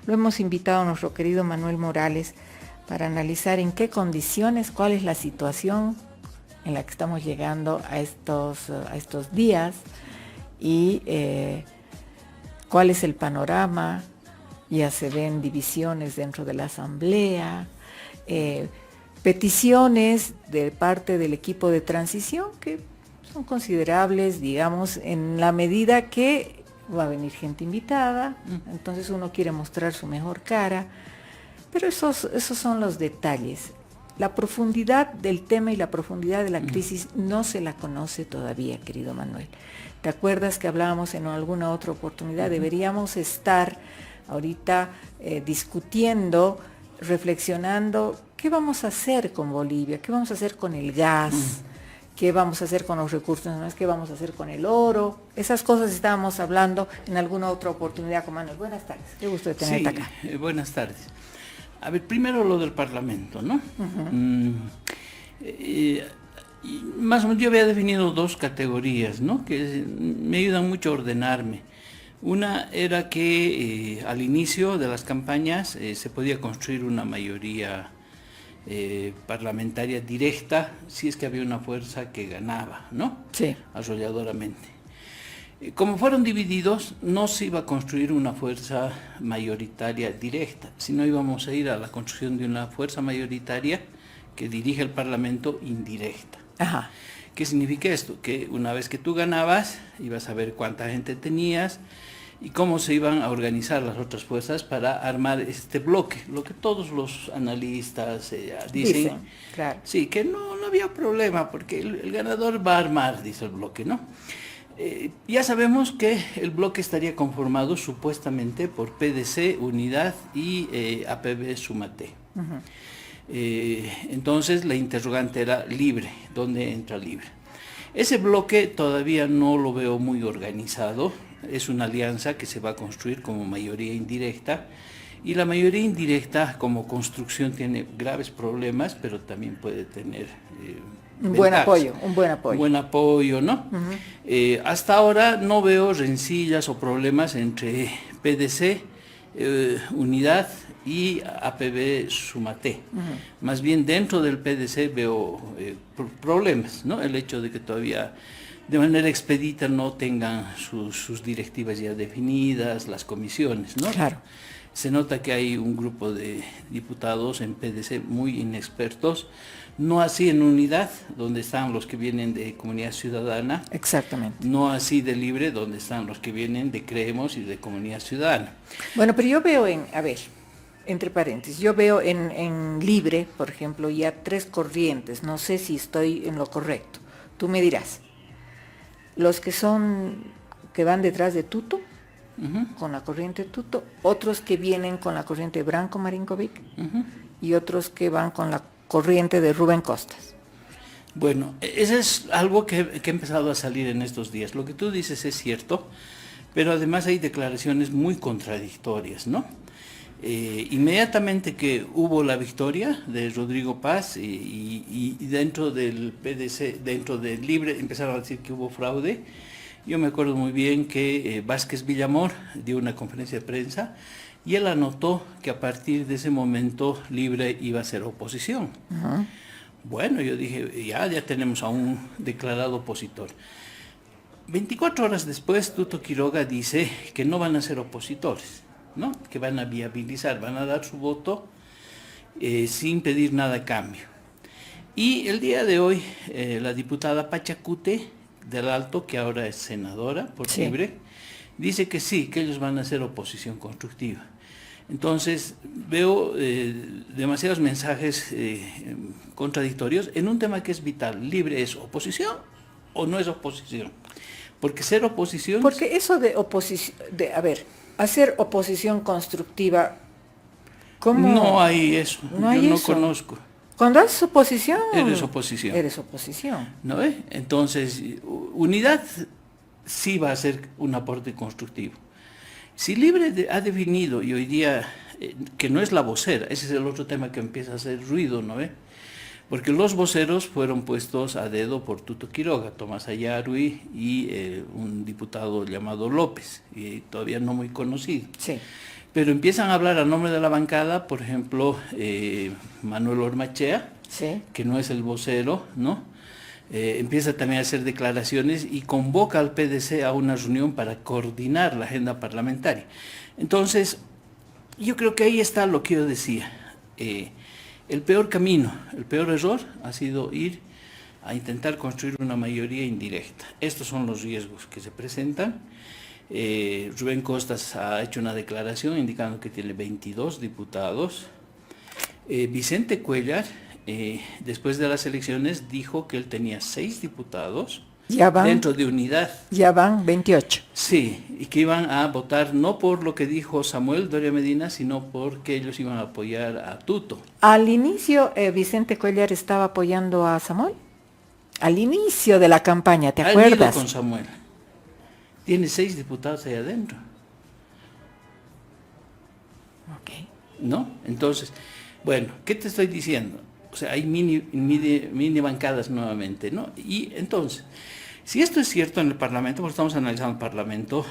lo hemos invitado a nuestro querido Manuel Morales para analizar en qué condiciones, cuál es la situación en la que estamos llegando a estos días y cuál es el panorama. Ya se ven divisiones dentro de la Asamblea, peticiones de parte del equipo de transición que son considerables, digamos, en la medida que va a venir gente invitada, entonces uno quiere mostrar su mejor cara, pero esos son los detalles. La profundidad del tema y la profundidad de la crisis no se la conoce todavía, querido Manuel. ¿Te acuerdas que hablábamos en alguna otra oportunidad? Deberíamos estar ahorita discutiendo, reflexionando, ¿qué vamos a hacer con Bolivia? ¿Qué vamos a hacer con el gas? ¿Qué vamos a hacer con los recursos nacionales? ¿Qué vamos a hacer con el oro? Esas cosas estábamos hablando en alguna otra oportunidad con Manuel. Buenas tardes, qué gusto de tenerte acá. Buenas tardes. A ver, primero lo del Parlamento, ¿no? Más o menos yo había definido dos categorías, ¿no? Que me ayudan mucho a ordenarme. Una era que al inicio de las campañas se podía construir una mayoría parlamentaria directa si es que había una fuerza que ganaba, ¿no? Sí. Arrolladoramente. Como fueron divididos, no se iba a construir una fuerza mayoritaria directa, sino íbamos a ir a la construcción de una fuerza mayoritaria que dirige el Parlamento indirecta. Ajá. ¿Qué significa esto? Que una vez que tú ganabas, ibas a ver cuánta gente tenías y cómo se iban a organizar las otras fuerzas para armar este bloque, lo que todos los analistas dicen. Claro. Sí, que no había problema, porque el ganador va a armar, dice el bloque, ¿no? Ya sabemos que el bloque estaría conformado supuestamente por PDC, Unidad y APB Sumate. Entonces la interrogante era libre, ¿dónde entra libre? Ese bloque todavía no lo veo muy organizado, es una alianza que se va a construir como mayoría indirecta, y la mayoría indirecta como construcción tiene graves problemas, pero también puede tener un buen apoyo. Un buen apoyo, ¿no? Hasta ahora no veo rencillas o problemas entre PDC, Unidad y APB Sumate. Más bien dentro del PDC veo problemas, ¿no? El hecho de que todavía de manera expedita no tengan sus directivas ya definidas, las comisiones, ¿no? Claro. Se nota que hay un grupo de diputados en PDC muy inexpertos, no así en Unidad, donde están los que vienen de Comunidad Ciudadana. Exactamente. No así de Libre, donde están los que vienen de Creemos y de Comunidad Ciudadana. Bueno, pero yo veo entre paréntesis, yo veo en Libre, por ejemplo, ya tres corrientes, no sé si estoy en lo correcto, tú me dirás. Los que van detrás de Tuto, con la corriente Tuto, otros que vienen con la corriente de Branko Marinkovic y otros que van con la corriente de Rubén Costas. Bueno, eso es algo que ha empezado a salir en estos días. Lo que tú dices es cierto, pero además hay declaraciones muy contradictorias, ¿no? Inmediatamente que hubo la victoria de Rodrigo Paz y dentro del PDC, dentro del Libre, empezaron a decir que hubo fraude. Yo me acuerdo muy bien que Vázquez Villamor dio una conferencia de prensa y él anotó que a partir de ese momento Libre iba a ser oposición. Bueno, yo dije, ya tenemos a un declarado opositor. 24 horas después, Tuto Quiroga dice que no van a ser opositores, ¿no? Que van a viabilizar, van a dar su voto sin pedir nada a cambio. Y el día de hoy, la diputada Pachacute del Alto, que ahora es senadora por Libre, dice que sí, que ellos van a hacer oposición constructiva. Entonces, veo demasiados mensajes contradictorios en un tema que es vital. ¿Libre es oposición o no es oposición? Porque ser oposición... Porque eso de oposición, hacer oposición constructiva, ¿cómo? No hay eso, no hay yo no eso. conozco. Cuando haces oposición... Eres oposición. Eres oposición. ¿No ve? Entonces, Unidad sí va a ser un aporte constructivo. Si Libre ha definido, y hoy día, que no es la vocera, ese es el otro tema que empieza a hacer ruido, ¿no ve? Porque los voceros fueron puestos a dedo por Tuto Quiroga, Tomás Ayarui y un diputado llamado López, y todavía no muy conocido. Sí. pero empiezan a hablar a nombre de la bancada, por ejemplo, Manuel Ormachea, Sí. que no es el vocero, ¿no? Empieza también a hacer declaraciones y convoca al PDC a una reunión para coordinar la agenda parlamentaria. Entonces, yo creo que ahí está lo que yo decía. El peor camino, el peor error ha sido ir a intentar construir una mayoría indirecta. Estos son los riesgos que se presentan. Rubén Costas ha hecho una declaración indicando que tiene 22 diputados. Vicente Cuéllar, después de las elecciones, dijo que él tenía 6 diputados dentro de Unidad. Ya van 28. Sí, y que iban a votar no por lo que dijo Samuel Doria Medina, sino porque ellos iban a apoyar a Tuto. Al inicio, Vicente Cuéllar estaba apoyando a Samuel. Al inicio de la campaña, ¿te acuerdas? Con Samuel. Tiene 6 diputados ahí adentro. Ok. ¿No? Entonces, bueno, ¿qué te estoy diciendo? O sea, hay mini bancadas nuevamente, ¿no? Y entonces, si esto es cierto en el Parlamento, porque estamos analizando el Parlamento,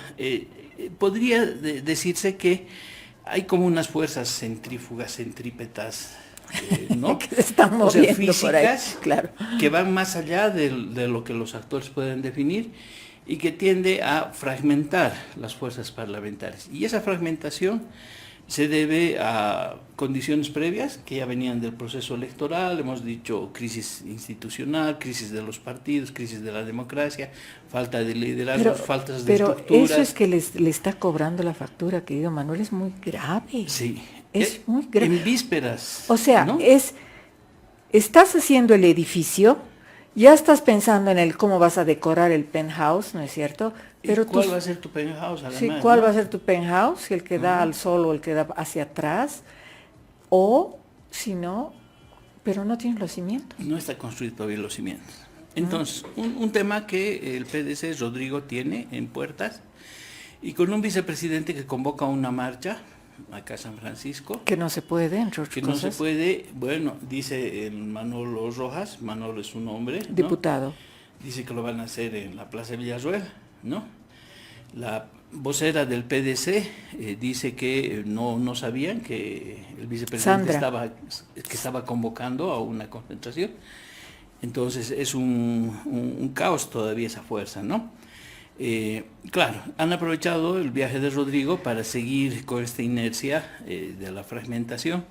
podría decirse que hay como unas fuerzas centrífugas, centrípetas, ¿no? Que se están moviendo, o sea, físicas, por ahí, claro, que van más allá de lo que los actores pueden definir y que tiende a fragmentar las fuerzas parlamentarias. Y esa fragmentación se debe a condiciones previas que ya venían del proceso electoral, hemos dicho crisis institucional, crisis de los partidos, crisis de la democracia, falta de liderazgo, faltas de estructuras. Pero eso es que le está cobrando la factura, querido Manuel, es muy grave. Sí. Es muy grave. En vísperas. O sea, ¿no? Estás haciendo el edificio, ya estás pensando en cómo vas a decorar el penthouse, ¿no es cierto? Pero ¿cuál va a ser tu penthouse? Además, sí, ¿cuál va a ser tu penthouse? ¿El que da al sol o el que da hacia atrás? O, si no, pero no tienes los cimientos. No está construido todavía los cimientos. Entonces, un tema que el PDC, Rodrigo, tiene en puertas, y con un vicepresidente que convoca una marcha acá a San Francisco. Que no se puede, entre otras cosas. No se puede, bueno, dice Manolo Rojas, Manolo es un hombre, ¿no? Diputado. Dice que lo van a hacer en la Plaza Villarroel, ¿no? La vocera del PDC dice que no sabían que el vicepresidente estaba convocando a una concentración. Entonces es un caos todavía esa fuerza, ¿no? Claro, han aprovechado el viaje de Rodrigo para seguir con esta inercia de la fragmentación.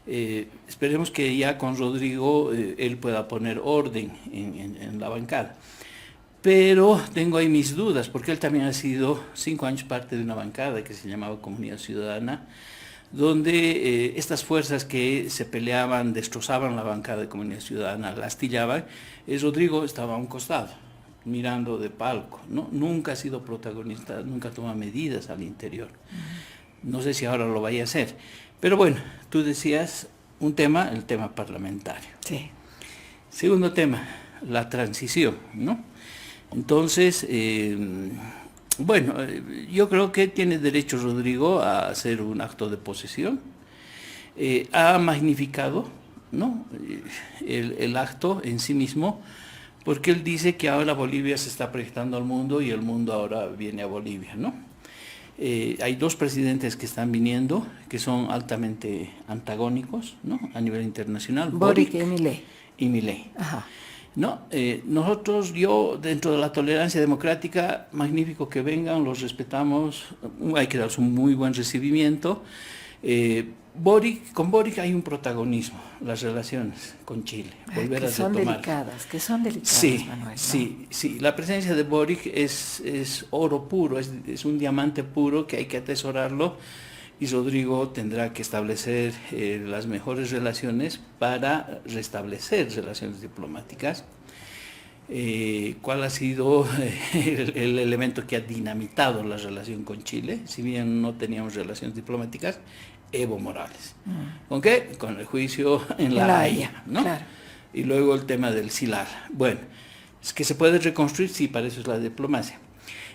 Esperemos que ya con Rodrigo él pueda poner orden en la bancada. Pero tengo ahí mis dudas, porque él también ha sido 5 años parte de una bancada que se llamaba Comunidad Ciudadana, donde estas fuerzas que se peleaban, destrozaban la bancada de Comunidad Ciudadana, la astillaban, Rodrigo estaba a un costado, mirando de palco, ¿no? Nunca ha sido protagonista, nunca toma medidas al interior. No sé si ahora lo vaya a hacer. Pero bueno, tú decías el tema parlamentario. Sí. Segundo tema, la transición, ¿no? Entonces, bueno, yo creo que tiene derecho Rodrigo a hacer un acto de posesión. Ha magnificado, ¿no? el acto en sí mismo, porque él dice que ahora Bolivia se está proyectando al mundo y el mundo ahora viene a Bolivia, ¿no? Hay 2 presidentes que están viniendo, que son altamente antagónicos, ¿no? A nivel internacional. Boric y Milei. Ajá. No, nosotros, dentro de la tolerancia democrática, magnífico que vengan, los respetamos, hay que darles un muy buen recibimiento. Con Boric hay un protagonismo, las relaciones con Chile, volver a retomar. Que son delicadas, sí, Manuel, ¿no? sí, la presencia de Boric es oro puro, es un diamante puro que hay que atesorarlo, y Rodrigo tendrá que establecer las mejores relaciones para restablecer relaciones diplomáticas. ¿Cuál ha sido el elemento que ha dinamitado la relación con Chile? Si bien no teníamos relaciones diplomáticas, Evo Morales. ¿Con qué? Con el juicio en La Haya, ¿no? Claro. Y luego el tema del SILAR. Bueno, es que se puede reconstruir, sí, para eso es la diplomacia.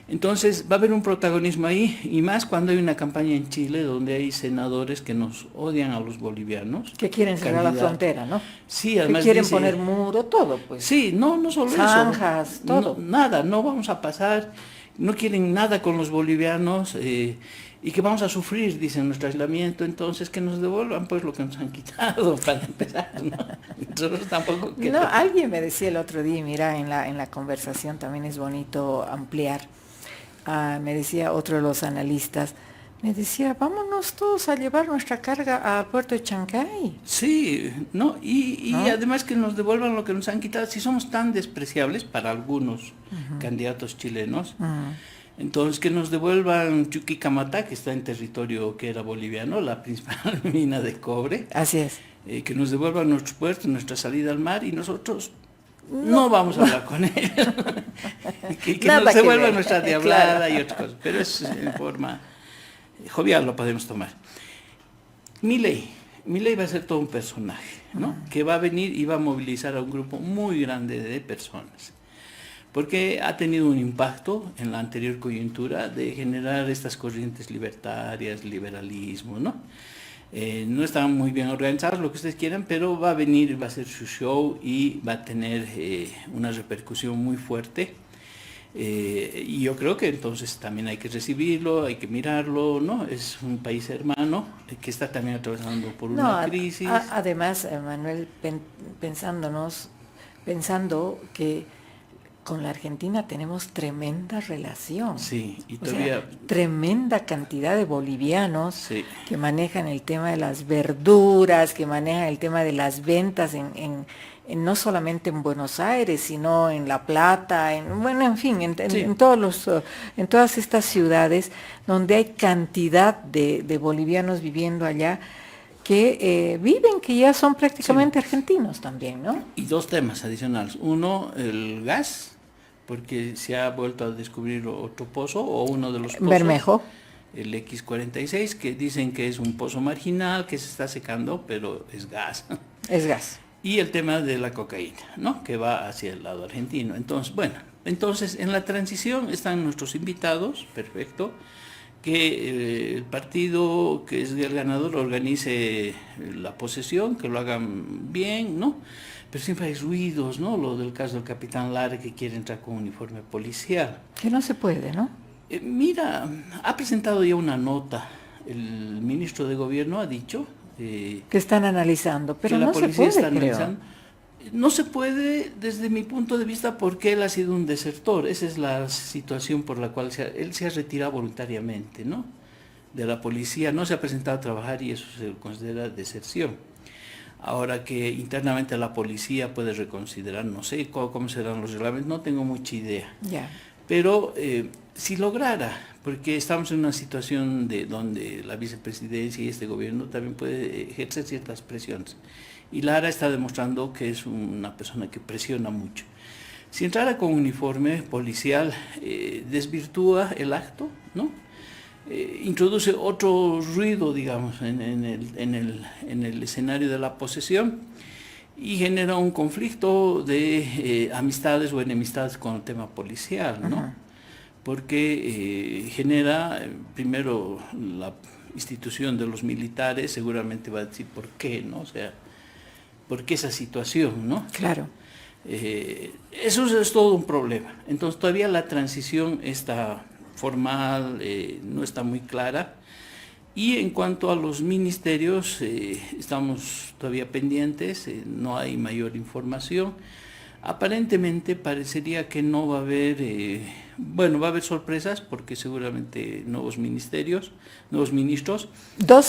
Entonces va a haber un protagonismo ahí, y más cuando hay una campaña en Chile donde hay senadores que nos odian a los bolivianos. Que quieren cerrar la frontera, ¿no? Sí, además que quieren poner muro, todo, pues. Sí, no solo zanjas, eso. todo. Nada, no vamos a pasar, no quieren nada con los bolivianos. y que vamos a sufrir, dicen, nuestro aislamiento, entonces que nos devuelvan pues lo que nos han quitado para empezar, ¿no? Nosotros tampoco No, alguien me decía el otro día, mira, en la conversación también es bonito ampliar. Me decía otro de los analistas, me decía, vámonos todos a llevar nuestra carga al puerto de Chancay. Sí, ¿no? Y ¿No? además que nos devuelvan lo que nos han quitado, si somos tan despreciables para algunos candidatos chilenos, entonces que nos devuelvan Chuquicamata, que está en territorio que era boliviano, la principal mina de cobre. Así es. Que nos devuelvan nuestros puertos, nuestra salida al mar, y nosotros no vamos a hablar con ellos. que nos devuelvan nuestra diablada, claro, y otras cosas, pero es en forma jovial, lo podemos tomar. Milei va a ser todo un personaje, ¿no? Que va a venir y va a movilizar a un grupo muy grande de personas, porque ha tenido un impacto en la anterior coyuntura de generar estas corrientes libertarias, liberalismo, ¿no? No están muy bien organizados, lo que ustedes quieran, pero va a venir, va a hacer su show y va a tener una repercusión muy fuerte. Y yo creo que entonces también hay que recibirlo, hay que mirarlo, ¿no? Es un país hermano que está también atravesando por una crisis. Además, Manuel, pensando que con la Argentina tenemos tremenda relación. Sí, y todavía... O sea, tremenda cantidad de bolivianos, sí, que manejan el tema de las verduras, que manejan el tema de las ventas no solamente en Buenos Aires, sino en La Plata, en fin, en todas estas ciudades donde hay cantidad de bolivianos viviendo allá, que viven, que ya son prácticamente argentinos también, ¿no? Y dos temas adicionales. Uno, el gas, porque se ha vuelto a descubrir otro pozo, o uno de los pozos. Bermejo. El X46, que dicen que es un pozo marginal, que se está secando, pero es gas. Es gas. Y el tema de la cocaína, ¿no? Que va hacia el lado argentino. Entonces, bueno, en la transición están nuestros invitados, perfecto, que el partido que es el ganador organice la posesión, que lo hagan bien, ¿no? Pero siempre hay ruidos, ¿no? Lo del caso del capitán Lara, que quiere entrar con uniforme policial. Que no se puede, ¿no? Mira, ha presentado ya una nota, el ministro de Gobierno ha dicho... que están analizando, pero no se puede, creo. No se puede desde mi punto de vista porque él ha sido un desertor. Esa es la situación por la cual él se ha retirado voluntariamente, ¿no? De la policía, no se ha presentado a trabajar y eso se considera deserción. Ahora que internamente la policía puede reconsiderar, no sé cómo serán los reglamentos, no tengo mucha idea. Ya. Pero si lograra, porque estamos en una situación donde la vicepresidencia y este gobierno también puede ejercer ciertas presiones. Y Lara está demostrando que es una persona que presiona mucho. Si entrara con uniforme policial, desvirtúa el acto, ¿no? Introduce otro ruido, digamos, en el escenario de la posesión y genera un conflicto de amistades o enemistades con el tema policial, ¿no? Uh-huh. Porque genera, primero, la institución de los militares seguramente va a decir por qué, ¿no? O sea, ¿por qué esa situación, no? Claro. Eso es todo un problema. Entonces todavía la transición está formal, no está muy clara. Y en cuanto a los ministerios, estamos todavía pendientes, no hay mayor información. Aparentemente parecería que no va a haber, va a haber sorpresas porque seguramente nuevos ministros. 12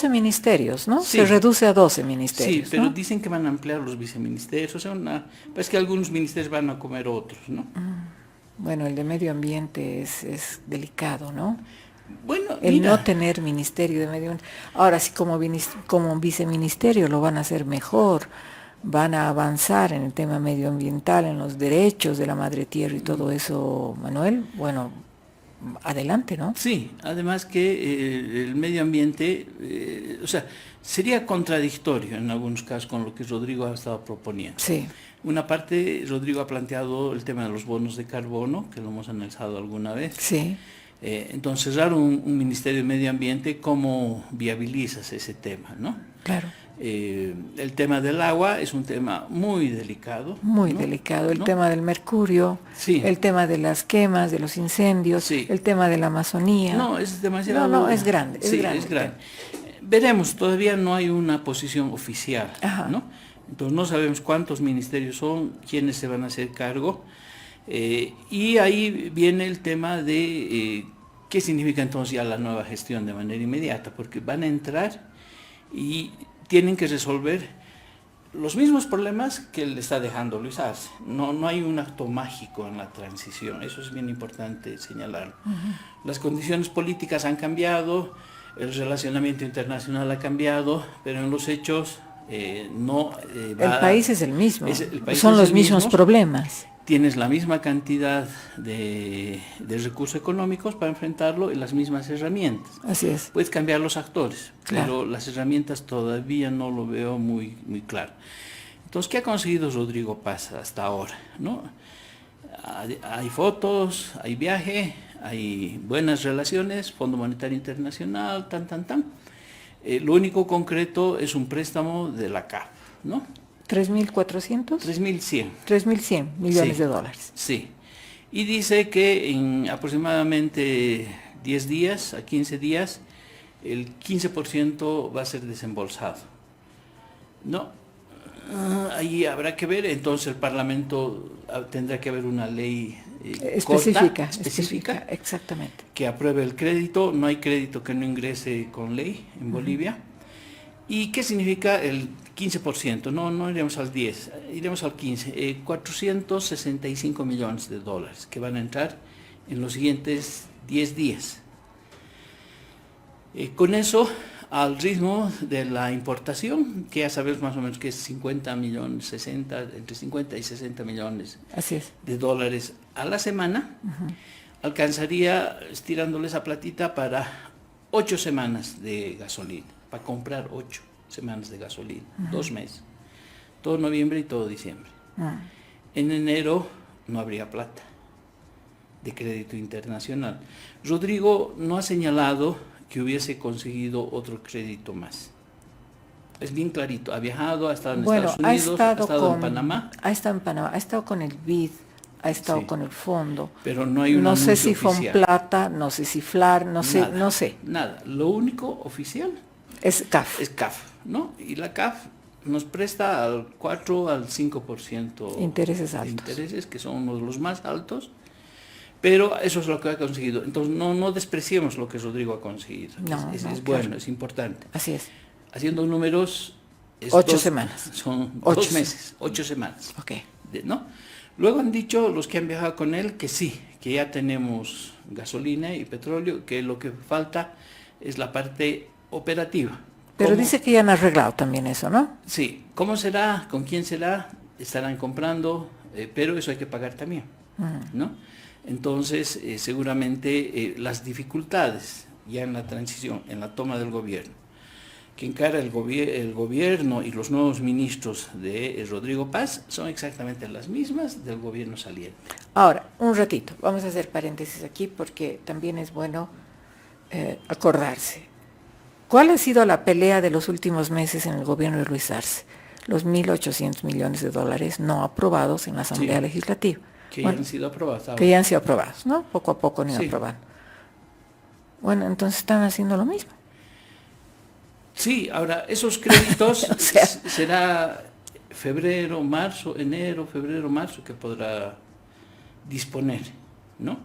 ministerios, ¿no? Sí. Se reduce a 12 ministerios. Sí, pero ¿no? Dicen que van a ampliar los viceministerios, o sea, parece que algunos ministerios van a comer otros, ¿no? Bueno, el de medio ambiente es delicado, ¿no? Bueno, el no tener ministerio de medio ambiente. Ahora sí, como viceministerio lo van a hacer mejor. Van a avanzar en el tema medioambiental, en los derechos de la madre tierra y todo eso, Manuel. Bueno, adelante, ¿no? Sí, además que el medio ambiente, sería contradictorio en algunos casos con lo que Rodrigo ha estado proponiendo. Sí. Una parte, Rodrigo ha planteado el tema de los bonos de carbono, que lo hemos analizado alguna vez. Sí. Entonces, cerrar un Ministerio de Medio Ambiente, ¿cómo viabilizas ese tema, no? Claro. El tema del agua es un tema muy delicado. Muy ¿no? delicado. El ¿no? tema del mercurio, Sí. el tema de las quemas, de los incendios, Sí. el tema de la Amazonía. No, es demasiado... No, es grande. Sí, es grande. Veremos, todavía no hay una posición oficial, Ajá. ¿no? Entonces no sabemos cuántos ministerios son, quiénes se van a hacer cargo. Y ahí viene el tema de qué significa entonces ya la nueva gestión de manera inmediata, porque van a entrar y tienen que resolver los mismos problemas que le está dejando Luis Arce. No hay un acto mágico en la transición, eso es bien importante señalarlo. Las condiciones políticas han cambiado, el relacionamiento internacional ha cambiado, pero en los hechos no va... El país es el mismo, país son es los el mismos mismo. problemas. Tienes la misma cantidad de recursos económicos para enfrentarlo y las mismas herramientas. Así es. Puedes cambiar los actores, Claro. pero las herramientas todavía no lo veo muy claro. Entonces, ¿qué ha conseguido Rodrigo Paz hasta ahora? ¿No? Hay fotos, hay viaje, hay buenas relaciones, Fondo Monetario Internacional, lo único concreto es un préstamo de la CAF, ¿no? 3.400. 3.100. 3.100 millones Sí. de dólares. Sí. Y dice que en aproximadamente 10 días a 15 días, el 15% va a ser desembolsado. ¿No? Ahí habrá que ver, entonces el Parlamento tendrá que haber una ley Específica, específica, exactamente. que apruebe el crédito. No hay crédito que no ingrese con ley en Bolivia. ¿Y qué significa el 15%? No iremos al 10, iremos al 15. 465 millones de dólares que van a entrar en los siguientes 10 días. Con eso, al ritmo de la importación, que ya sabemos más o menos que es 50 millones, 60, entre 50 y 60 millones Así es. de dólares a la semana, alcanzaría, estirándole esa platita, para 8 semanas de gasolina, para comprar 8 semanas de gasolina, 2 meses, todo noviembre y todo diciembre. En enero no habría plata de crédito internacional. Rodrigo no ha señalado que hubiese conseguido otro crédito más. Es bien clarito, ha viajado, ha estado en Estados Unidos, ha estado en Panamá. Ha estado en Panamá, ha estado con el BID, ha estado Sí. con el fondo. Pero no hay un No sé anuncio si oficial. Fonplata, no sé si FLAR, no sé. Nada, lo único oficial Es CAF. es CAF, ¿no? Y la CAF nos presta al 4 al 5% Intereses de altos. intereses, que son uno de los más altos, pero eso es lo que ha conseguido. Entonces no despreciemos lo que Rodrigo ha conseguido. No, es claro. bueno, es importante. Así es. Haciendo números... es 8 semanas. Son 8 2 meses, 8 semanas. Ok. ¿No? Luego han dicho los que han viajado con él que sí, que ya tenemos gasolina y petróleo, que lo que falta es la parte operativa. Pero ¿Cómo? dice que ya han arreglado también eso, ¿no? Sí, ¿cómo será? ¿Con quién será? Estarán comprando, pero eso hay que pagar también, ¿no? Entonces, seguramente las dificultades ya en la transición, en la toma del gobierno, que encara el gobierno y los nuevos ministros de Rodrigo Paz son exactamente las mismas del gobierno saliente. Ahora, un ratito, vamos a hacer paréntesis aquí porque también es bueno acordarse. ¿Cuál ha sido la pelea de los últimos meses en el gobierno de Luis Arce? Los 1.800 millones de dólares no aprobados en la Asamblea Legislativa. Que ya han sido aprobados. Que ya han sido aprobados, ¿no? Poco a poco han ido Sí. aprobando. Bueno, entonces están haciendo lo mismo. Sí, ahora, esos créditos O sea, será febrero, marzo que podrá disponer, ¿no?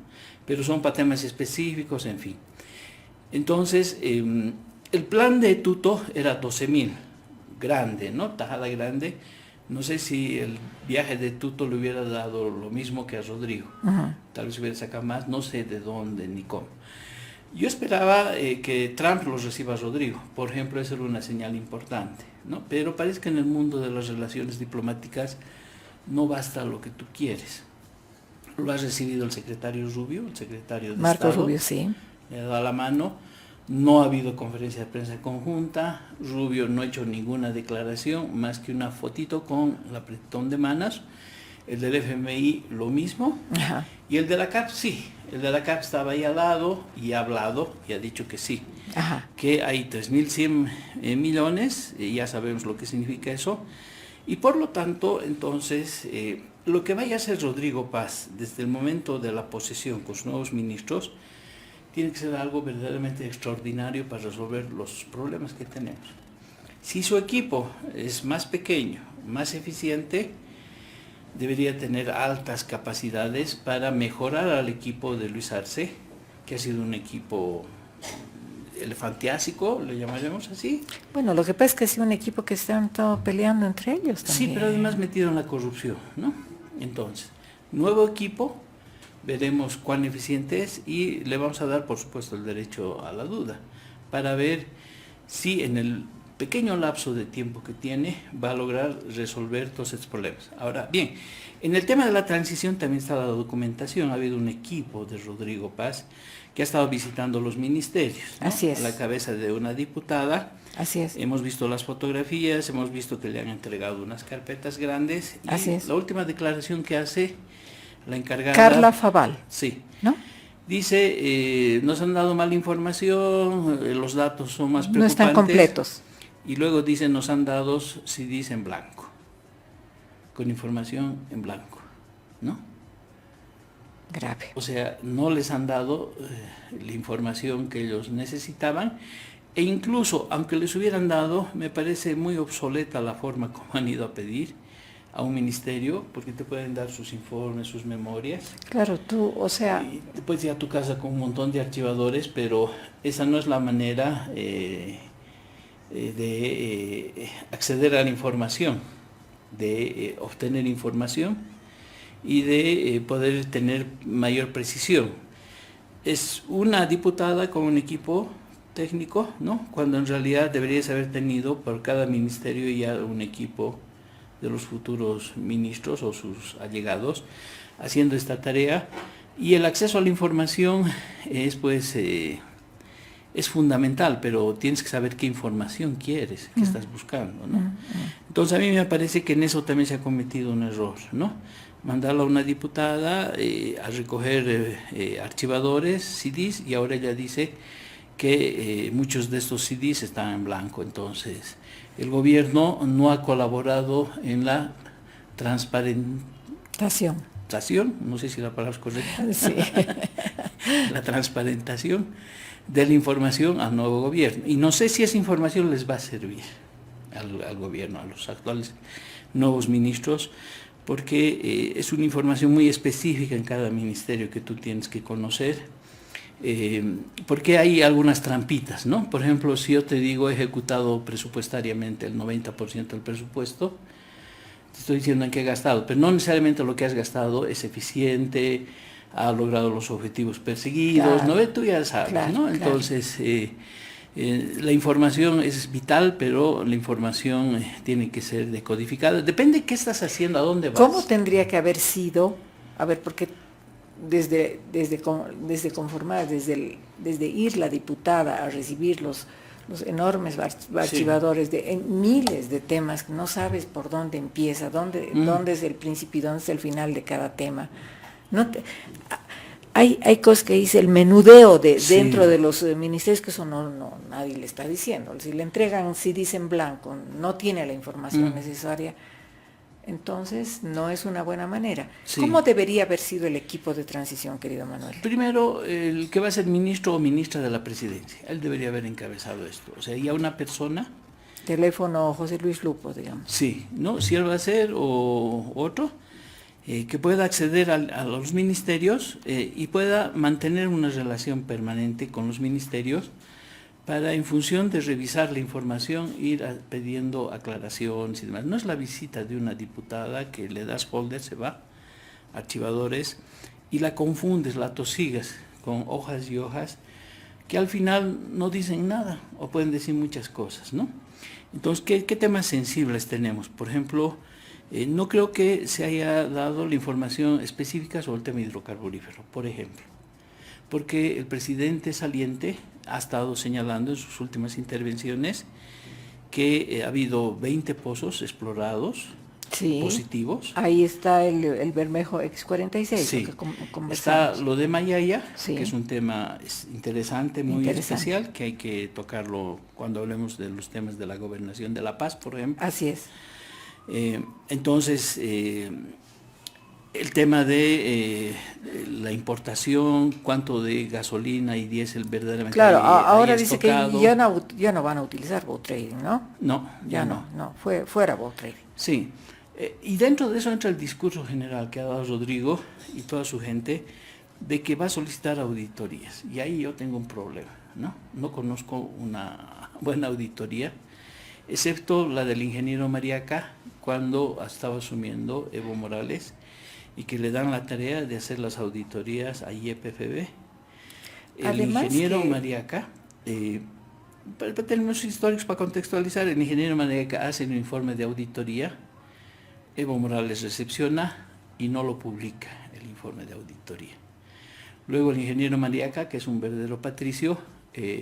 Pero son para temas específicos, en fin. Entonces, el plan de Tuto era 12.000, grande, ¿no? Tajada grande. No sé si el viaje de Tuto le hubiera dado lo mismo que a Rodrigo. Tal vez hubiera sacado más, no sé de dónde ni cómo. Yo esperaba que Trump los reciba a Rodrigo, por ejemplo, esa era una señal importante, ¿no? Pero parece que en el mundo de las relaciones diplomáticas no basta lo que tú quieres. Lo ha recibido el secretario Rubio, el secretario de Marco Estado. Rubio, sí. Le ha dado la mano. No ha habido conferencia de prensa conjunta. Rubio no ha hecho ninguna declaración más que una fotito con el apretón de manos. el del FMI lo mismo, Ajá. y el de la CAP sí, el de la CAP estaba ahí al lado y ha hablado y ha dicho que sí, Ajá. que hay 3.100 millones, ya sabemos lo que significa eso, y por lo tanto, entonces, lo que vaya a hacer Rodrigo Paz desde el momento de la posesión con sus nuevos ministros, tiene que ser algo verdaderamente extraordinario para resolver los problemas que tenemos. Si su equipo es más pequeño, más eficiente, debería tener altas capacidades para mejorar al equipo de Luis Arce, que ha sido un equipo elefantiásico, le llamaremos así. Bueno, lo que pasa es que ha sido un equipo que están todo peleando entre ellos también. Sí, pero además metido en la corrupción, ¿no? Entonces, nuevo equipo, veremos cuán eficiente es y le vamos a dar, por supuesto, el derecho a la duda, para ver si en el pequeño lapso de tiempo que tiene va a lograr resolver todos estos problemas. Ahora, bien, en el tema de la transición también está la documentación. Ha habido un equipo de Rodrigo Paz que ha estado visitando los ministerios, ¿no? Así es. A la cabeza de una diputada. Así es. Hemos visto las fotografías, hemos visto que le han entregado unas carpetas grandes. Y Así es. la última declaración que hace la encargada... Carla Faval. Sí. ¿No? Dice, nos han dado mala información, los datos son más preocupantes. No están completos. Y luego dice, nos han dado CDs en blanco, con información en blanco, ¿no? Grave. O sea, no les han dado la información que ellos necesitaban, e incluso, aunque les hubieran dado, me parece muy obsoleta la forma como han ido a pedir a un ministerio, porque te pueden dar sus informes, sus memorias. Claro, tú, o sea... Y te puedes ir a tu casa con un montón de archivadores, pero esa no es la manera de acceder a la información, de obtener información y de poder tener mayor precisión. Es una diputada con un equipo técnico, ¿no? Cuando en realidad deberías haber tenido por cada ministerio ya un equipo de los futuros ministros o sus allegados haciendo esta tarea. Y el acceso a la información es pues es fundamental, pero tienes que saber qué información quieres, qué estás buscando, ¿no? Entonces a mí me parece que en eso también se ha cometido un error, ¿no? Mandarla a una diputada a recoger archivadores, CDs, y ahora ella dice que muchos de estos CDs están en blanco. Entonces el gobierno no ha colaborado en la transparentación, no sé si la palabra es correcta, Sí. la transparentación de la información al nuevo gobierno. Y no sé si esa información les va a servir al gobierno, a los actuales nuevos ministros, porque es una información muy específica en cada ministerio que tú tienes que conocer, porque hay algunas trampitas, ¿no? Por ejemplo, si yo te digo he ejecutado presupuestariamente el 90% del presupuesto, te estoy diciendo en qué he gastado, pero no necesariamente lo que has gastado es eficiente, ha logrado los objetivos perseguidos, Claro, ¿no? Tú ya sabes, claro, ¿no? claro. Entonces, la información es vital, pero la información tiene que ser decodificada. Depende de qué estás haciendo, a dónde vas. ¿Cómo tendría que haber sido? A ver, porque desde conformar, desde ir la diputada a recibir los enormes archivadores en miles de temas, que no sabes por dónde empieza, dónde es el principio y dónde es el final de cada tema. Hay cosas que dice el menudeo dentro de los ministerios, que eso no nadie le está diciendo. Si le entregan CDs en blanco, no tiene la información necesaria, entonces no es una buena manera. Sí. ¿Cómo debería haber sido el equipo de transición, querido Manuel? Primero, el que va a ser ministro o ministra de la presidencia, él debería haber encabezado esto. O sea, ya una persona... Teléfono José Luis Lupo, digamos. Sí, ¿no? Si él va a ser o otro, que pueda acceder a los ministerios y pueda mantener una relación permanente con los ministerios para, en función de revisar la información, ir pidiendo aclaraciones y demás. No es la visita de una diputada que le das folder, se va, archivadores, y la confundes, la tosigas con hojas y hojas que al final no dicen nada o pueden decir muchas cosas, ¿no? Entonces, ¿qué temas sensibles tenemos? Por ejemplo, no creo que se haya dado la información específica sobre el tema hidrocarburífero, por ejemplo, porque el presidente saliente ha estado señalando en sus últimas intervenciones que ha habido 20 pozos explorados, Sí. positivos. Ahí está el Bermejo X46. Sí. Lo que Está conversamos. lo de Mayaya, Sí. que es un tema interesante, muy Interesante. especial, que hay que tocarlo cuando hablemos de los temas de la gobernación de La Paz, por ejemplo. Así es. Entonces, el tema de la importación, cuánto de gasolina y diésel verdaderamente Claro, hay ahora dice estocado. que ya no van a utilizar boat trading, ¿no? No, Ya no, fuera boat trading. Sí, y dentro de eso entra el discurso general que ha dado Rodrigo y toda su gente de que va a solicitar auditorías. Y ahí yo tengo un problema, ¿no? No conozco una buena auditoría, excepto la del ingeniero Mariaca, cuando estaba asumiendo Evo Morales, y que le dan la tarea de hacer las auditorías a YPFB. El Además ingeniero que... Mariaca, para términos históricos, para contextualizar, el ingeniero Mariaca hace un informe de auditoría, Evo Morales recepciona y no lo publica, el informe de auditoría. Luego el ingeniero Mariaca, que es un verdadero patricio,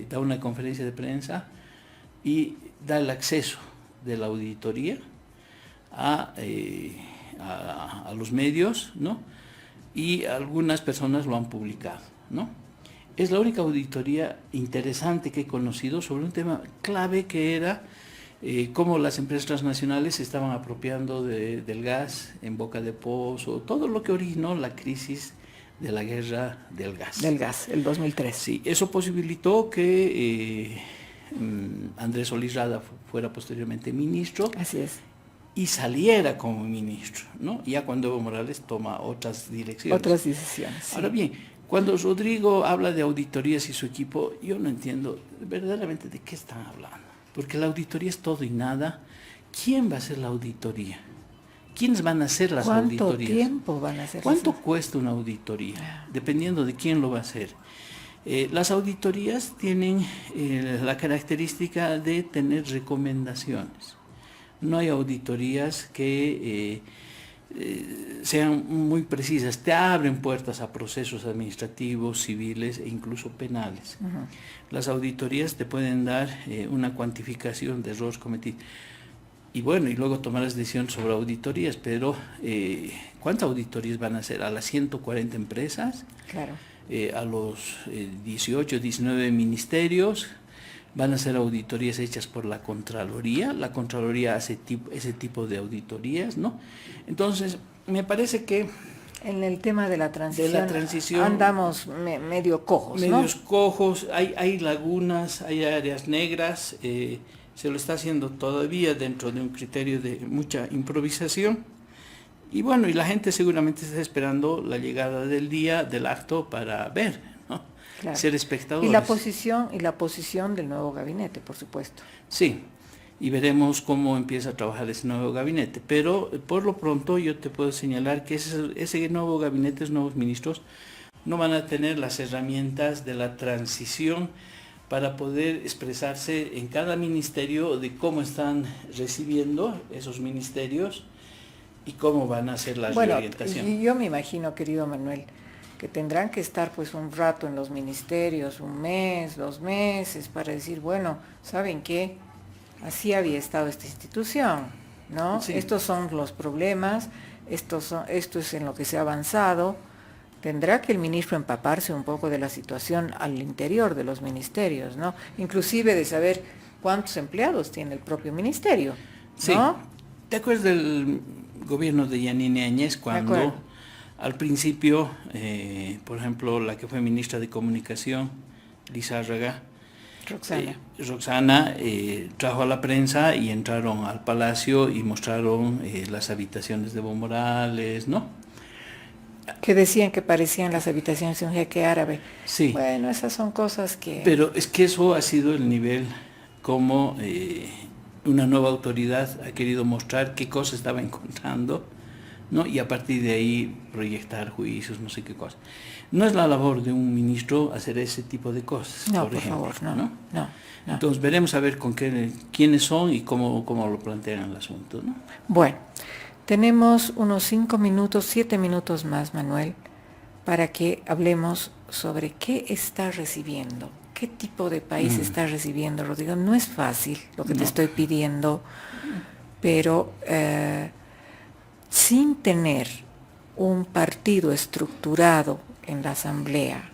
da una conferencia de prensa y da el acceso de la auditoría a los medios, ¿no? Y algunas personas lo han publicado, ¿no? Es la única auditoría interesante que he conocido sobre un tema clave que era cómo las empresas transnacionales se estaban apropiando del gas en boca de pozo, todo lo que originó la crisis de la guerra del gas. Del gas, el 2003. Sí, eso posibilitó que Andrés Solís Rada fuera posteriormente ministro. Así es. Y saliera como ministro, ¿no? Ya cuando Evo Morales toma otras direcciones. Otras decisiones. Sí. Ahora bien, cuando Rodrigo habla de auditorías y su equipo, yo no entiendo verdaderamente de qué están hablando. Porque la auditoría es todo y nada. ¿Quién va a hacer la auditoría? ¿Quiénes van a hacer las auditorías? ¿Cuánto tiempo van a hacer? ¿Cuánto cuesta una auditoría? Dependiendo de quién lo va a hacer. Las auditorías tienen la característica de tener recomendaciones. No hay auditorías que sean muy precisas, te abren puertas a procesos administrativos, civiles e incluso penales. Uh-huh. Las auditorías te pueden dar una cuantificación de errores cometidos. Y bueno, y luego tomar las decisiones sobre auditorías, pero ¿cuántas auditorías van a hacer? ¿A las 140 empresas? Claro. ¿A los 18, 19 ministerios? Van a ser auditorías hechas por la Contraloría hace ese tipo de auditorías, ¿no? Entonces, me parece que... En el tema de la transición andamos medio cojos, medios ¿no? Cojos, hay lagunas, hay áreas negras, se lo está haciendo todavía dentro de un criterio de mucha improvisación. Y bueno, y la gente seguramente está esperando la llegada del día del acto para ver, ¿no? Claro. Ser espectadores. Y la posición del nuevo gabinete, por supuesto. Sí, y veremos cómo empieza a trabajar ese nuevo gabinete. Pero por lo pronto yo te puedo señalar que ese nuevo gabinete, esos nuevos ministros, no van a tener las herramientas de la transición para poder expresarse en cada ministerio de cómo están recibiendo esos ministerios y cómo van a hacer la reorientación. Y yo me imagino, querido Manuel, que tendrán que estar pues un rato en los ministerios, 1 mes, 2 meses, para decir, bueno, ¿saben qué? Así había estado esta institución, ¿no? Sí. Estos son los problemas, esto es en lo que se ha avanzado. Tendrá que el ministro empaparse un poco de la situación al interior de los ministerios, ¿no? Inclusive de saber cuántos empleados tiene el propio ministerio, ¿no? Sí. ¿Te acuerdas del gobierno de Yanine Áñez cuando al principio, por ejemplo, la que fue ministra de Comunicación, Lizárraga, Roxana, trajo a la prensa y entraron al palacio y mostraron las habitaciones de Evo Morales, ¿no? Que decían que parecían las habitaciones de un jeque árabe. Sí. Bueno, esas son cosas que... Pero es que eso ha sido el nivel como una nueva autoridad ha querido mostrar qué cosa estaba encontrando, ¿no? Y a partir de ahí proyectar juicios, no sé qué cosa. No es la labor de un ministro hacer ese tipo de cosas. No, por favor, no. Entonces veremos a ver quiénes son y cómo lo plantean el asunto, ¿no? Bueno, tenemos unos 5 minutos, 7 minutos más, Manuel, para que hablemos sobre qué está recibiendo, qué tipo de país está recibiendo, Rodrigo. No es fácil lo que te estoy pidiendo, pero sin tener un partido estructurado en la Asamblea,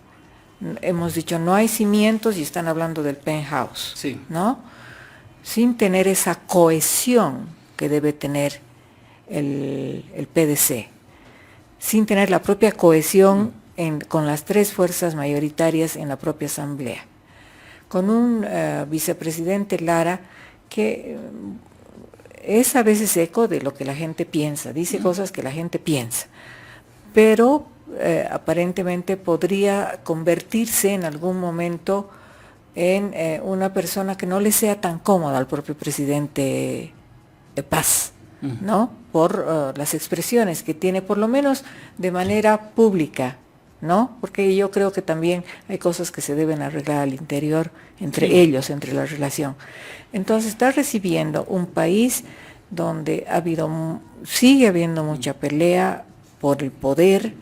hemos dicho no hay cimientos y están hablando del penthouse, Sí. ¿no? Sin tener esa cohesión que debe tener el PDC, sin tener la propia cohesión con las tres fuerzas mayoritarias en la propia Asamblea, con un vicepresidente Lara que es a veces eco de lo que la gente piensa, dice cosas que la gente piensa, pero aparentemente podría convertirse en algún momento en una persona que no le sea tan cómoda al propio presidente Paz, ¿no? Por las expresiones que tiene, por lo menos de manera pública, ¿no? Porque yo creo que también hay cosas que se deben arreglar al interior entre ellos, entre la relación. Entonces está recibiendo un país donde sigue habiendo mucha pelea por el poder,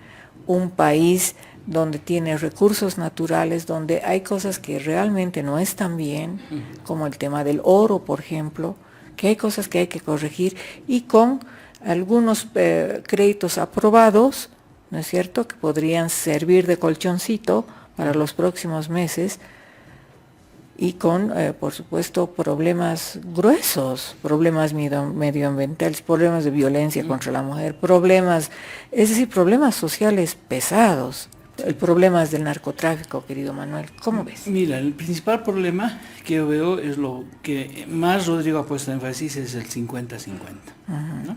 un país donde tiene recursos naturales, donde hay cosas que realmente no están bien, como el tema del oro, por ejemplo, que hay cosas que hay que corregir, y con algunos créditos aprobados, ¿no es cierto?, que podrían servir de colchoncito para los próximos meses, y con, por supuesto, problemas gruesos, problemas medioambientales, problemas de violencia contra la mujer, es decir, problemas sociales pesados, problemas del narcotráfico, querido Manuel. ¿Cómo ves? Mira, el principal problema que yo veo es lo que más Rodrigo ha puesto énfasis, es el 50-50, ¿no?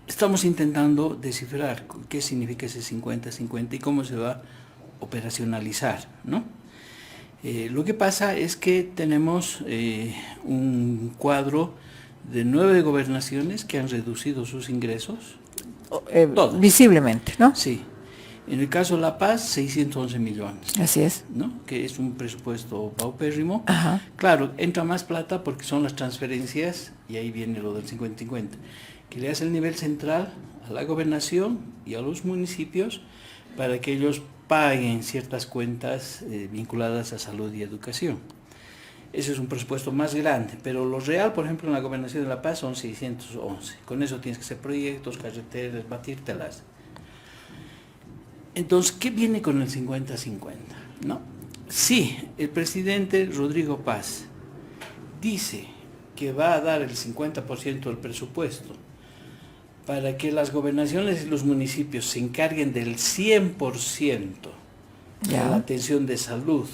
Estamos intentando descifrar qué significa ese 50-50 y cómo se va a operacionalizar, ¿no? Lo que pasa es que tenemos un cuadro de 9 gobernaciones que han reducido sus ingresos. Visiblemente, ¿no? Sí. En el caso de La Paz, 611 millones. Así es. ¿No? Que es un presupuesto paupérrimo. Ajá. Claro, entra más plata porque son las transferencias, y ahí viene lo del 50-50, que le hace el nivel central a la gobernación y a los municipios para que ellos paguen ciertas cuentas vinculadas a salud y educación. Ese es un presupuesto más grande, pero lo real, por ejemplo, en la Gobernación de La Paz son 611. Con eso tienes que hacer proyectos, carreteras, batírtelas. Entonces, ¿qué viene con el 50-50? ¿No? Sí, el presidente Rodrigo Paz dice que va a dar el 50% del presupuesto para que las gobernaciones y los municipios se encarguen del 100% de la atención de salud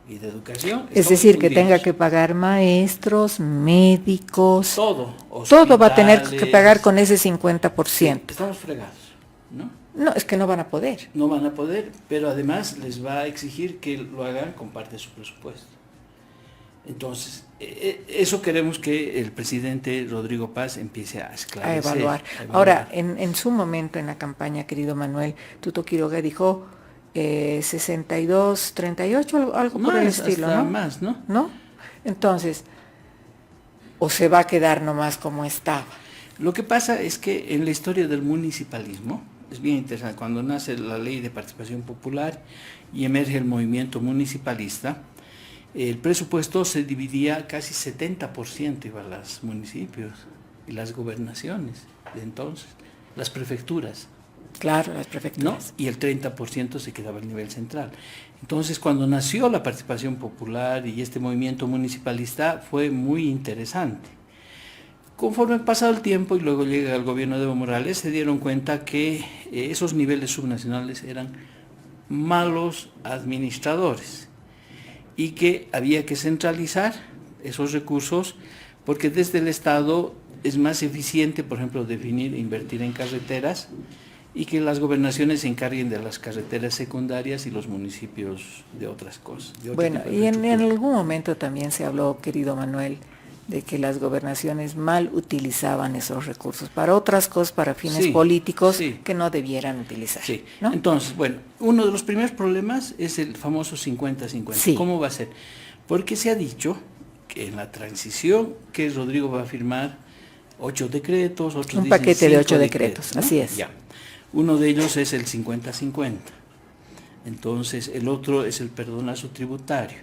y de educación. Es decir, que tenga que pagar maestros, médicos, todo va a tener que pagar con ese 50%. Sí, estamos fregados, ¿no? No, es que no van a poder. No van a poder, pero además les va a exigir que lo hagan con parte de su presupuesto. Entonces, eso queremos que el presidente Rodrigo Paz empiece a esclarecer. A evaluar. Ahora, en su momento en la campaña, querido Manuel, Tuto Quiroga dijo 62, 38, algo por el estilo, hasta ¿no? Más, ¿no? ¿No? Entonces, ¿o se va a quedar nomás como estaba? Lo que pasa es que en la historia del municipalismo, es bien interesante, cuando nace la ley de participación popular y emerge el movimiento municipalista, el presupuesto se dividía casi 70% iba a los municipios y las gobernaciones de entonces, las prefecturas. Claro, las prefecturas. ¿No? Y el 30% se quedaba a nivel central. Entonces, cuando nació la participación popular y este movimiento municipalista, fue muy interesante. Conforme pasado el tiempo y luego llega el gobierno de Evo Morales, se dieron cuenta que esos niveles subnacionales eran malos administradores y que había que centralizar esos recursos porque desde el Estado es más eficiente, por ejemplo, definir e invertir en carreteras y que las gobernaciones se encarguen de las carreteras secundarias y los municipios de otras cosas. Bueno, y en algún momento también se habló, querido Manuel, de que las gobernaciones mal utilizaban esos recursos para otras cosas, para fines políticos que no debieran utilizar. Sí. ¿No? Entonces, bueno, uno de los primeros problemas es el famoso 50-50. Sí. ¿Cómo va a ser? Porque se ha dicho que en la transición que Rodrigo va a firmar 8 decretos, otros un dicen paquete de 8 decretos, ¿no? Así es. Ya. Uno de ellos es el 50-50. Entonces, el otro es el perdonazo tributario,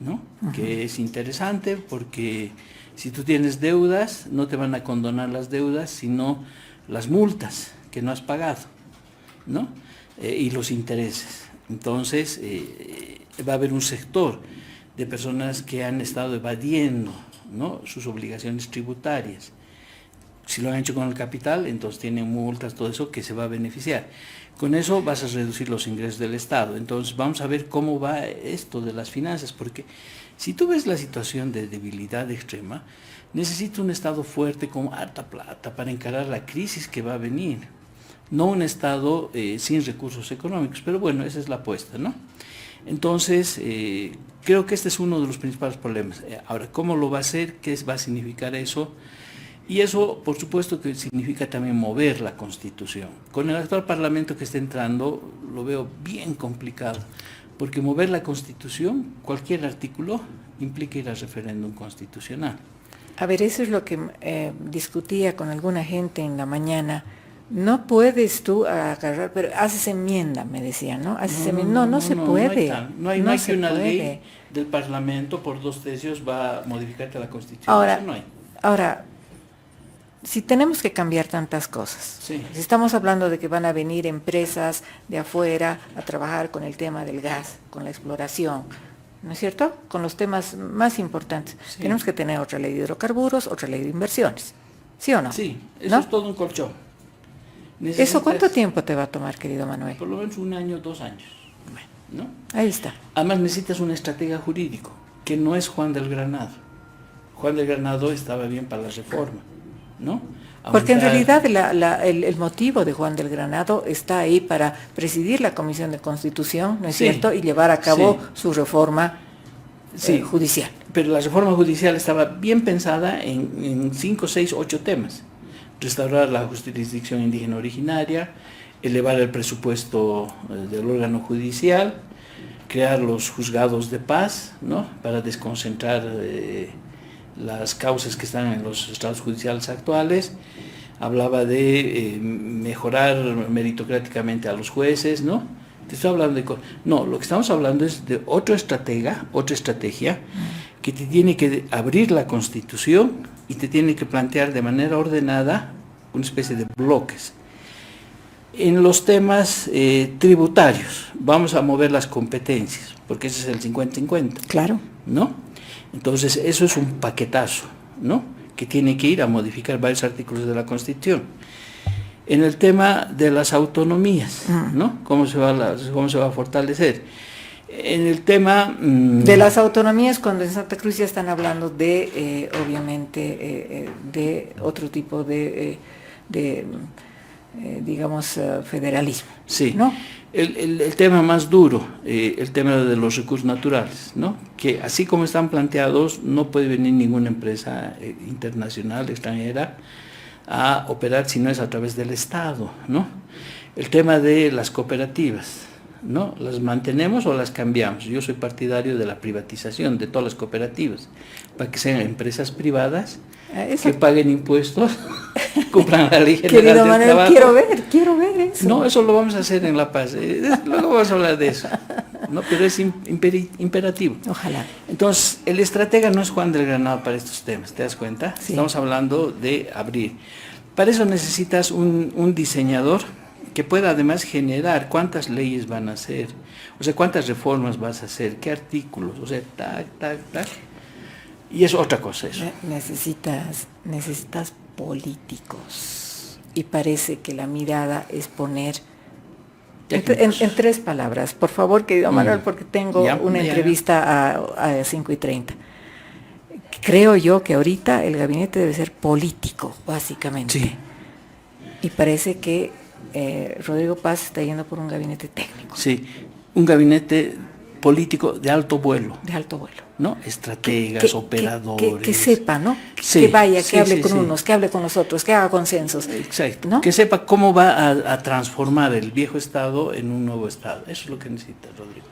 ¿no? Que es interesante porque Si tú tienes deudas, no te van a condonar las deudas, sino las multas que no has pagado, ¿no? Y los intereses. Entonces, va a haber un sector de personas que han estado evadiendo, ¿no?, sus obligaciones tributarias. Si lo han hecho con el capital, entonces tienen multas, todo eso que se va a beneficiar. Con eso vas a reducir los ingresos del Estado. Entonces vamos a ver cómo va esto de las finanzas, porque si tú ves la situación de debilidad extrema, necesita un Estado fuerte con harta plata para encarar la crisis que va a venir. No un Estado sin recursos económicos, pero bueno, esa es la apuesta, ¿no? Entonces, creo que este es uno de los principales problemas. Ahora, ¿cómo lo va a hacer? ¿Qué va a significar eso? Y eso, por supuesto, que significa también mover la Constitución. Con el actual Parlamento que está entrando, lo veo bien complicado, porque mover la Constitución, cualquier artículo, implica ir al referéndum constitucional. A ver, eso es lo que discutía con alguna gente en la mañana. No puedes tú agarrar, pero haces enmienda, me decían, ¿no? Haces enmienda. No se puede. No hay que una ley del Parlamento por 2/3 va a modificarte la Constitución. Ahora, eso no hay. Ahora, si tenemos que cambiar tantas cosas, sí. Si estamos hablando de que van a venir empresas de afuera a trabajar con el tema del gas, con la exploración, ¿no es cierto? Con los temas más importantes. Sí. Tenemos que tener otra ley de hidrocarburos, otra ley de inversiones, ¿sí o no? Sí, eso, ¿no?, es todo un colchón. ¿Eso cuánto tiempo te va a tomar, querido Manuel? Por lo menos 1 año, 2 años. Bueno, ¿no? Ahí está. Además necesitas un estratega jurídico, que no es Juan del Granado. Juan del Granado estaba bien para la reforma, ¿no? Porque en realidad el motivo de Juan del Granado está ahí para presidir la Comisión de Constitución, ¿no es cierto?, y llevar a cabo su reforma judicial. Pero la reforma judicial estaba bien pensada en 5, 6, 8 temas. Restaurar la jurisdicción indígena originaria, elevar el presupuesto del órgano judicial, crear los juzgados de paz, ¿no?, para desconcentrar las causas que están en los estados judiciales actuales. Hablaba de mejorar meritocráticamente a los jueces, ¿no? Te estoy hablando de... No, lo que estamos hablando es de otra estrategia que te tiene que abrir la Constitución y te tiene que plantear de manera ordenada una especie de bloques. En los temas tributarios, vamos a mover las competencias, porque ese es el 50-50. Claro. ¿No? Entonces, eso es un paquetazo, ¿no?, que tiene que ir a modificar varios artículos de la Constitución. En el tema de las autonomías, ¿no?, ¿cómo se va a fortalecer? En el tema... de las autonomías, cuando en Santa Cruz ya están hablando de, obviamente, de otro tipo de digamos, federalismo. Sí, ¿no? El tema más duro, el tema de los recursos naturales, ¿no?, que así como están planteados, no puede venir ninguna empresa internacional, extranjera, a operar si no es a través del Estado, ¿no? El tema de las cooperativas, ¿no?, ¿las mantenemos o las cambiamos? Yo soy partidario de la privatización de todas las cooperativas, para que sean empresas privadas, que paguen impuestos, cumplan la ley general Querido del Manuel, trabajo. quiero ver eso. No, eso lo vamos a hacer en La Paz, luego vamos a hablar de eso, ¿no?, pero es imperativo. Ojalá. Entonces, el estratega no es Juan del Granado para estos temas, ¿te das cuenta? Sí. Estamos hablando de abrir. Para eso necesitas un diseñador que pueda además generar cuántas leyes van a hacer, o sea, cuántas reformas vas a hacer, qué artículos, o sea, tac. Y es otra cosa eso. Necesitas políticos. Y parece que la mirada es poner... En 3 palabras, por favor, querido Manuel, porque tengo una entrevista a 5:30. Creo yo que ahorita el gabinete debe ser político, básicamente. Sí. Y parece que Rodrigo Paz está yendo por un gabinete técnico. Sí, un gabinete político de alto vuelo. De alto vuelo. ¿No? Estrategas, operadores. Que sepa, ¿no? Sí, que vaya, que hable con sí. unos, que hable con los otros, que haga consensos. Exacto. ¿No? Que sepa cómo va a transformar el viejo Estado en un nuevo Estado. Eso es lo que necesita Rodrigo.